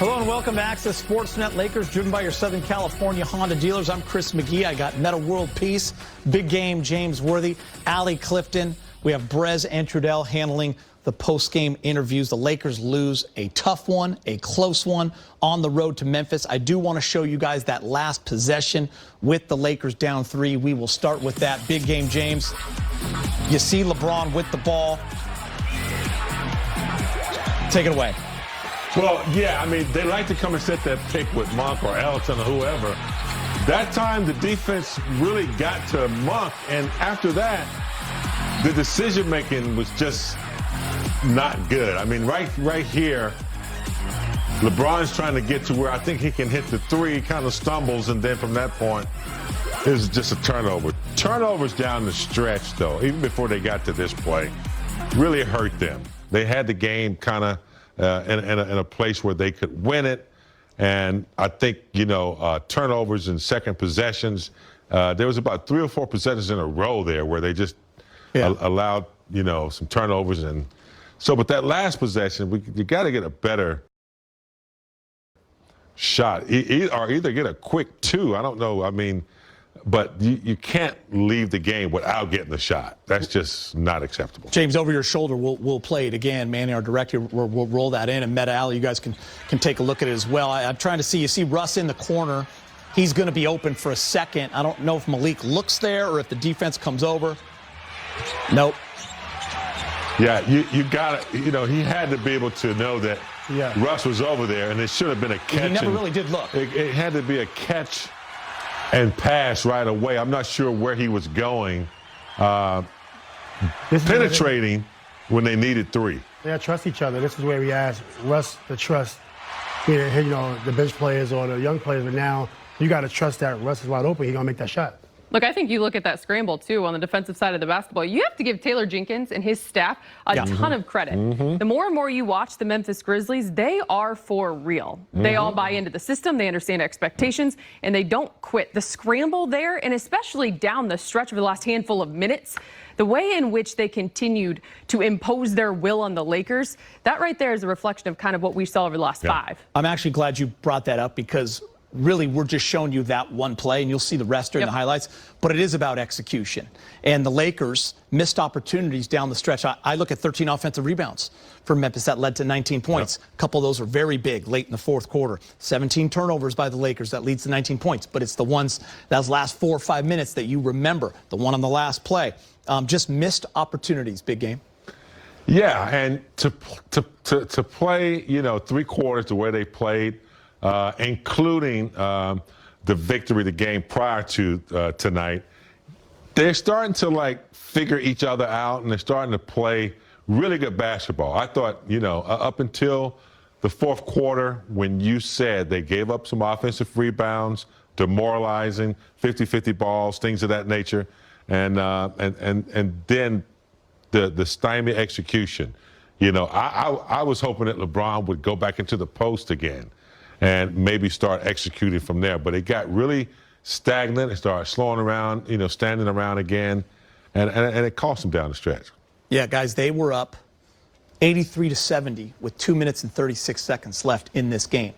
Hello and welcome to Access Sportsnet. Lakers driven by your Southern California Honda dealers. I'm Chris McGee. I got Meta World Peace, Big Game James Worthy, Allie Clifton. We have Brez and Trudell handling the post-game interviews. The Lakers lose a tough one, a close one on the road to Memphis. I do want to show you guys that last possession with the Lakers down 3. We will start with that. Big Game James. You see LeBron with the ball. Take it away. Well, yeah, I mean, they like to come and set that pick with Monk or Elton or whoever. That time, the defense really got to Monk, and after that, the decision-making was just not good. I mean, right here, LeBron's trying to get to where I think he can hit the 3, kind of stumbles, and then from that point, it was just a turnover. Turnovers down the stretch, though, even before they got to this play, really hurt them. They had the game kind of in a place where they could win it. And I think, turnovers and second possessions, there was about 3 or 4 possessions in a row there where they just allowed, some turnovers. And so, but that last possession, you got to get a better shot or either get a quick 2. I don't know. I mean, but you can't leave the game without getting the shot. That's just not acceptable. James, over your shoulder, we'll play it again. Manny, our director, we'll roll that in. And Meta, Allie, you guys can take a look at it as well. I'm trying to see. You see Russ in the corner. He's going to be open for a second. I don't know if Malik looks there or if the defense comes over. Nope. Yeah, you got it. He had to be able to know that Russ was over there, and it should have been a catch. He never really did look. It had to be a catch and pass right away. I'm not sure where he was going, penetrating when they needed 3. They trust each other. This is where we ask Russ to trust, the bench players or the young players. But now you got to trust that Russ is wide open. He's gonna make that shot. Look, I think you look at that scramble, too, on the defensive side of the basketball. You have to give Taylor Jenkins and his staff a ton of credit. The more and more you watch the Memphis Grizzlies, they are for real. They all buy into the system, they understand expectations, and they don't quit. The scramble there, and especially down the stretch of the last handful of minutes, the way in which they continued to impose their will on the Lakers, that right there is a reflection of kind of what we saw over the last 5. I'm actually glad you brought that up because really, we're just showing you that one play, and you'll see the rest during the highlights. But it is about execution. And the Lakers missed opportunities down the stretch. I look at 13 offensive rebounds for Memphis. That led to 19 points. A couple of those were very big late in the fourth quarter. 17 turnovers by the Lakers. That leads to 19 points. But it's the ones, those last 4 or 5 minutes that you remember. The one on the last play. Just missed opportunities. Big Game. Yeah, and to play, 3 quarters the way they played, including the victory, the game prior to tonight, they're starting to figure each other out, and they're starting to play really good basketball. I thought, up until the fourth quarter, when you said they gave up some offensive rebounds, demoralizing, 50-50 balls, things of that nature, and then the stymie execution. I was hoping that LeBron would go back into the post again and maybe start executing from there. But it got really stagnant. It started slowing around, standing around again, and it cost them down the stretch. Yeah, guys, they were up 83-70 with 2 minutes and 36 seconds left in this game.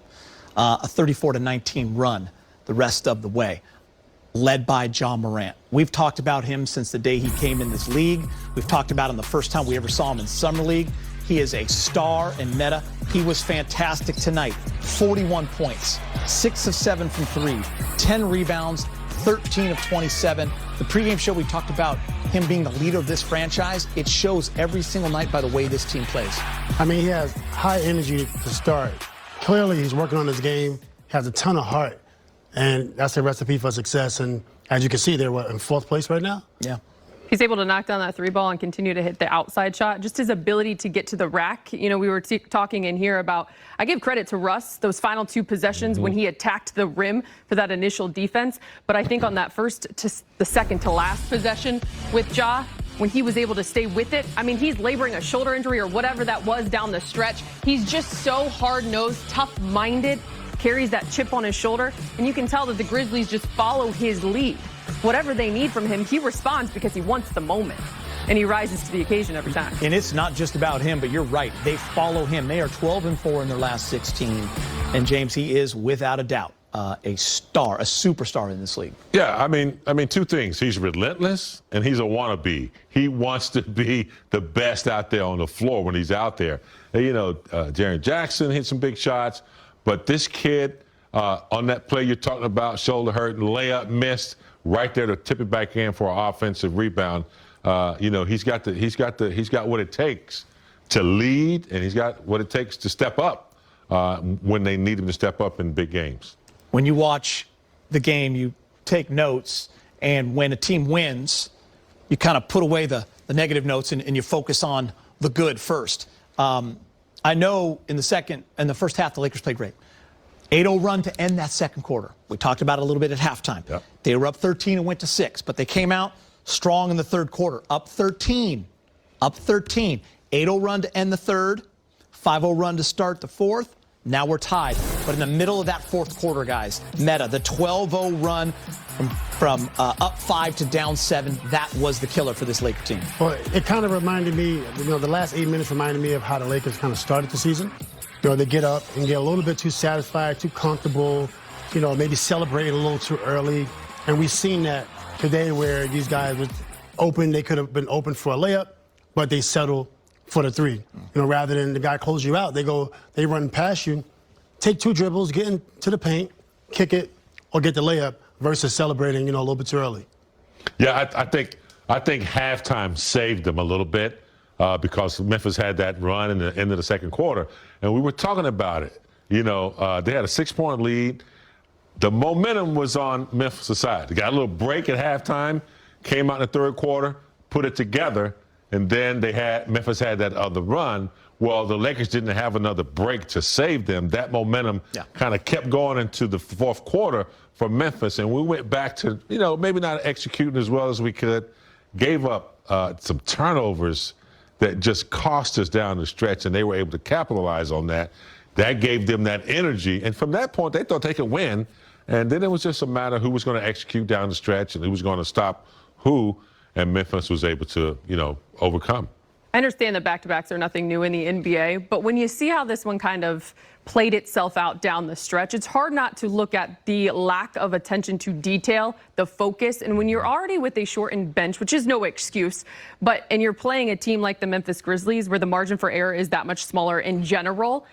A 34-19 run the rest of the way, led by Ja Morant. We've talked about him since the day he came in this league. We've talked about him the first time we ever saw him in Summer League. He is a star in Meta. He was fantastic tonight. 41 points, 6 of 7 from 3, 10 rebounds, 13 of 27. The pregame show, we talked about him being the leader of this franchise. It shows every single night by the way this team plays. I mean, he has high energy to start. Clearly, he's working on his game, has a ton of heart, and that's a recipe for success. And as you can see, they're in 4th place right now? Yeah. He's able to knock down that 3 ball and continue to hit the outside shot. Just his ability to get to the rack. We were talking in here about, I give credit to Russ, those final 2 possessions when he attacked the rim for that initial defense. But I think on that first to the second to last possession with Ja, when he was able to stay with it, I mean, he's laboring a shoulder injury or whatever that was down the stretch. He's just so hard-nosed, tough-minded, carries that chip on his shoulder, and you can tell that the Grizzlies just follow his lead. Whatever they need from him, he responds because he wants the moment. and he rises to the occasion every time. And it's not just about him, but you're right. They follow him. They are 12-4 in their last 16. And James, he is without a doubt a star, a superstar in this league. Yeah, I mean, two things. He's relentless, and he's a wannabe. He wants to be the best out there on the floor when he's out there. And, you know, Jaren Jackson hit some big shots, but this kid on that play you're talking about, shoulder hurt, layup missed, right there to tip it back in for an offensive rebound. You know, he's got what it takes to lead, and he's got what it takes to step up when they need him to step up in big games. When you watch the game, you take notes, and when a team wins, you kind of put away the negative notes and you focus on the good first. I know in the first half, the Lakers played great. 8-0 run to end that second quarter. We talked about it a little bit at halftime. Yep. They were up 13 and went to 6, but they came out strong in the third quarter, up 13. 8-0 run to end the third, 5-0 run to start the fourth. Now we're tied. But in the middle of that fourth quarter, guys, the 12-0 run from up 5 to down 7, that was the killer for this Laker team. Well, it kind of reminded me, the last 8 minutes reminded me of how the Lakers kind of started the season. They get up and get a little bit too satisfied, too comfortable, maybe celebrating a little too early. And we've seen that today where these guys were open. They could have been open for a layup, but they settle for the three. Rather than the guy close you out, they run past you, take 2 dribbles, get into the paint, kick it, or get the layup versus celebrating, a little bit too early. Yeah, I think halftime saved them a little bit because Memphis had that run in the end of the second quarter, and we were talking about it. They had a 6-point lead. The momentum was on Memphis' side. They got a little break at halftime, came out in the third quarter, put it together, and then Memphis had that other run. Well, the Lakers didn't have another break to save them. That momentum kind of kept going into the fourth quarter for Memphis, and we went back to, maybe not executing as well as we could, gave up some turnovers that just cost us down the stretch, and they were able to capitalize on that. That gave them that energy, and from that point, they thought they could win, and then it was just a matter of who was going to execute down the stretch and who was going to stop who, and Memphis was able to, overcome. I understand that back-to-backs are nothing new in the NBA, but when you see how this one kind of played itself out down the stretch, it's hard not to look at the lack of attention to detail, the focus, and when you're already with a shortened bench, which is no excuse, and you're playing a team like the Memphis Grizzlies where the margin for error is that much smaller in general,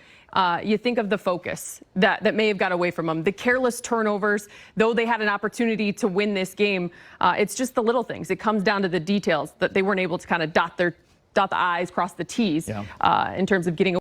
you think of the focus that may have got away from them, the careless turnovers. Though they had an opportunity to win this game, it's just the little things. It comes down to the details that they weren't able to kind of dot the I's, cross the T's in terms of getting